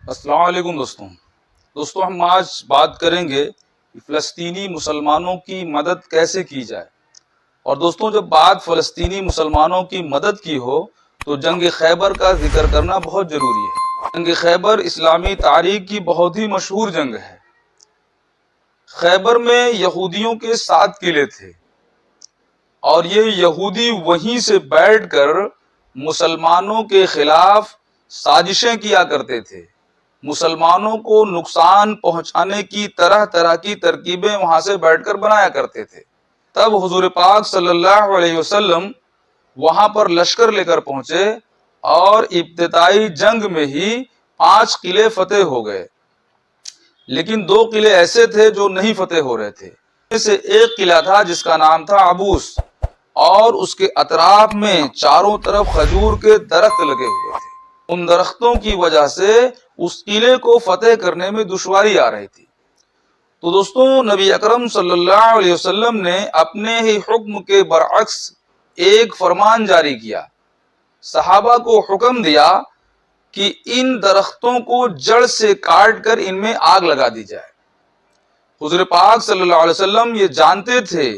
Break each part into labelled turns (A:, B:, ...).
A: السلام علیکم دوستوں ہم آج بات کریں گے کہ فلسطینی مسلمانوں کی مدد کیسے کی جائے۔ اور دوستوں جب بات فلسطینی مسلمانوں کی مدد کی ہو تو جنگ خیبر کا ذکر کرنا بہت ضروری ہے۔ جنگ خیبر اسلامی تاریخ کی بہت ہی مشہور جنگ ہے۔ خیبر میں یہودیوں کے 7 قلعے تھے اور یہ یہودی وہیں سے بیٹھ کر مسلمانوں کے خلاف سازشیں کیا کرتے تھے۔ مسلمانوں کو نقصان پہنچانے کی طرح طرح کی ترکیبیں وہاں سے بیٹھ کر بنایا کرتے تھے۔ تب حضور پاک صلی اللہ علیہ وسلم وہاں پر لشکر لے کر پہنچے اور ابتدائی جنگ میں ہی 5 قلعے فتح ہو گئے، لیکن 2 قلعے ایسے تھے جو نہیں فتح ہو رہے تھے۔ ان سے ایک قلعہ تھا جس کا نام تھا عبوس، اور اس کے اطراف میں چاروں طرف کھجور کے درخت لگے ہوئے تھے۔ ان درختوں کی وجہ سے اس قلعے کو فتح کرنے میں دشواری آ رہی تھی۔ تو دوستوں نبی اکرم صلی اللہ علیہ وسلم نے اپنے ہی حکم کے برعکس ایک فرمان جاری کیا۔ صحابہ کو حکم دیا کہ ان درختوں کو جڑ سے کاٹ کر ان میں آگ لگا دی جائے۔ حضور پاک صلی اللہ علیہ وسلم یہ جانتے تھے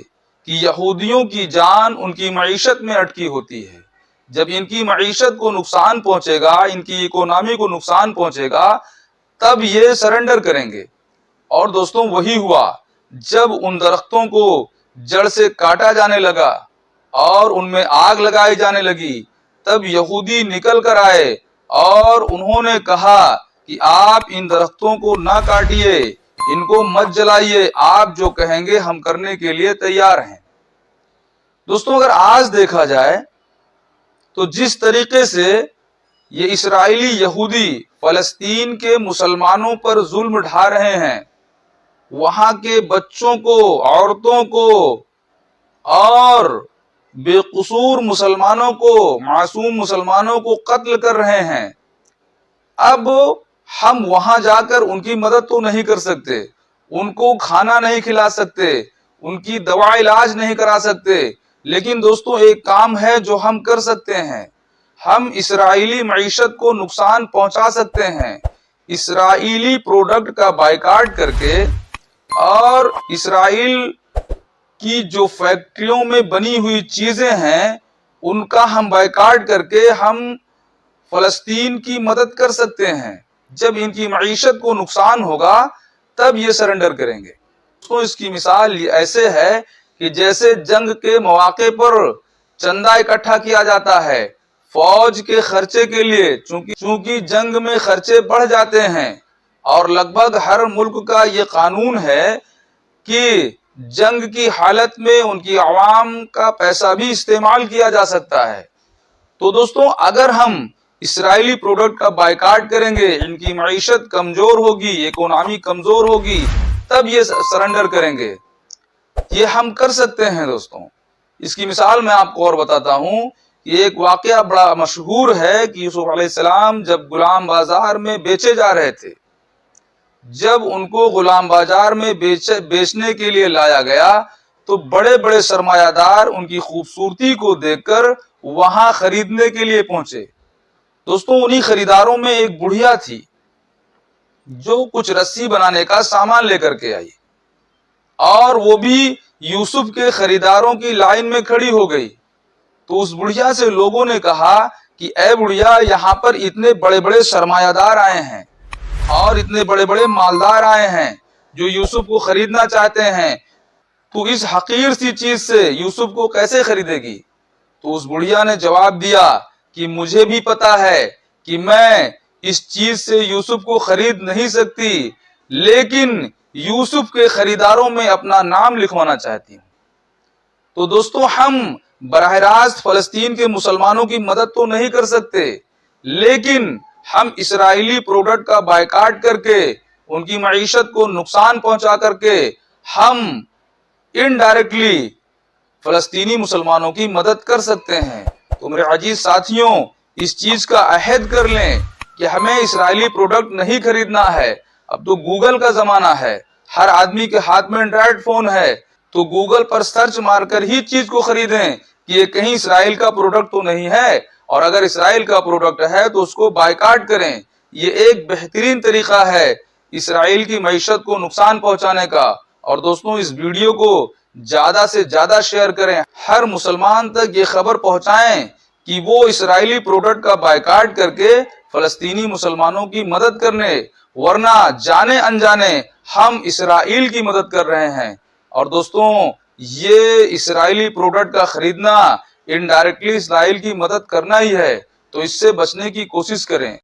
A: کہ یہودیوں کی جان ان کی معیشت میں اٹکی ہوتی ہے۔ جب ان کی معیشت کو نقصان پہنچے گا، ان کی اکونامی کو نقصان پہنچے گا، تب یہ سرنڈر کریں گے۔ اور دوستوں وہی ہوا۔ جب ان درختوں کو جڑ سے کاٹا جانے لگا اور ان میں آگ لگائی جانے لگی، تب یہودی نکل کر آئے اور انہوں نے کہا کہ آپ ان درختوں کو نہ کاٹیے، ان کو مت جلائیے، آپ جو کہیں گے ہم کرنے کے لیے تیار ہیں۔ دوستوں اگر آج دیکھا جائے تو جس طریقے سے یہ اسرائیلی یہودی فلسطین کے مسلمانوں پر ظلم ڈھا رہے ہیں، وہاں کے بچوں کو، عورتوں کو اور بے قصور مسلمانوں کو، معصوم مسلمانوں کو قتل کر رہے ہیں، اب ہم وہاں جا کر ان کی مدد تو نہیں کر سکتے، ان کو کھانا نہیں کھلا سکتے، ان کی دوا علاج نہیں کرا سکتے، لیکن دوستوں ایک کام ہے جو ہم کر سکتے ہیں۔ ہم اسرائیلی معیشت کو نقصان پہنچا سکتے ہیں۔ اسرائیلی پروڈکٹ کا بائیکاٹ کر کے اور اسرائیل کی جو فیکٹریوں میں بنی ہوئی چیزیں ہیں ان کا ہم بائیکاٹ کر کے ہم فلسطین کی مدد کر سکتے ہیں۔ جب ان کی معیشت کو نقصان ہوگا تب یہ سرنڈر کریں گے۔ تو اس کی مثال یہ ایسے ہے کہ جیسے جنگ کے مواقع پر چندہ اکٹھا کیا جاتا ہے فوج کے خرچے کے لیے، چونکہ جنگ میں خرچے بڑھ جاتے ہیں اور لگ بھگ ہر ملک کا یہ قانون ہے کہ جنگ کی حالت میں ان کی عوام کا پیسہ بھی استعمال کیا جا سکتا ہے۔ تو دوستوں اگر ہم اسرائیلی پروڈکٹ کا بائیکاٹ کریں گے، ان کی معیشت کمزور ہوگی، اکونامی کمزور ہوگی، تب یہ سرنڈر کریں گے۔ یہ ہم کر سکتے ہیں دوستوں۔ اس کی مثال میں آپ کو اور بتاتا ہوں۔ یہ ایک واقعہ بڑا مشہور ہے کہ یوسف علیہ السلام جب غلام بازار میں بیچے جا رہے تھے، جب ان کو غلام بازار میں بیچنے کے لیے لایا گیا تو بڑے بڑے سرمایہ دار ان کی خوبصورتی کو دیکھ کر وہاں خریدنے کے لیے پہنچے۔ دوستوں انہی خریداروں میں ایک بڑھیا تھی جو کچھ رسی بنانے کا سامان لے کر کے آئی، اور وہ بھی یوسف کے خریداروں کی لائن میں کھڑی ہو گئی۔ تو اس بڑھیا سے لوگوں نے کہا کہ اے بڑھیا، یہاں پر اتنے بڑے بڑے سرمایہ دار آئے ہیں اور اتنے بڑے بڑے مالدار آئے ہیں جو یوسف کو خریدنا چاہتے ہیں، تو اس حقیر سی چیز سے یوسف کو کیسے خریدے گی؟ تو اس بڑھیا نے جواب دیا کہ مجھے بھی پتا ہے کہ میں اس چیز سے یوسف کو خرید نہیں سکتی، لیکن یوسف کے خریداروں میں اپنا نام لکھوانا چاہتی ہوں۔ تو دوستوں ہم براہ راست فلسطین کے مسلمانوں کی مدد تو نہیں کر سکتے، لیکن ہم اسرائیلی پروڈکٹ کا بائیکاٹ کر کے، ان کی معیشت کو نقصان پہنچا کر کے ہم انڈائریکٹلی فلسطینی مسلمانوں کی مدد کر سکتے ہیں۔ تو میرے عزیز ساتھیوں، اس چیز کا عہد کر لیں کہ ہمیں اسرائیلی پروڈکٹ نہیں خریدنا ہے۔ اب تو گوگل کا زمانہ ہے، ہر آدمی کے ہاتھ میں اینڈرائڈ فون ہے، تو گوگل پر سرچ مار کر ہی چیز کو خریدیں کہ یہ کہیں اسرائیل کا پروڈکٹ تو نہیں ہے، اور اگر اسرائیل کا پروڈکٹ ہے تو اس کو بائیکاٹ کریں۔ یہ ایک بہترین طریقہ ہے اسرائیل کی معیشت کو نقصان پہنچانے کا۔ اور دوستوں اس ویڈیو کو زیادہ سے زیادہ شیئر کریں، ہر مسلمان تک یہ خبر پہنچائیں کہ وہ اسرائیلی پروڈکٹ کا بائیکاٹ کر کے فلسطینی مسلمانوں کی مدد کرنے، ورنہ جانے انجانے ہم اسرائیل کی مدد کر رہے ہیں۔ اور دوستوں یہ اسرائیلی پروڈکٹ کا خریدنا انڈائریکٹلی اسرائیل کی مدد کرنا ہی ہے، تو اس سے بچنے کی کوشش کریں۔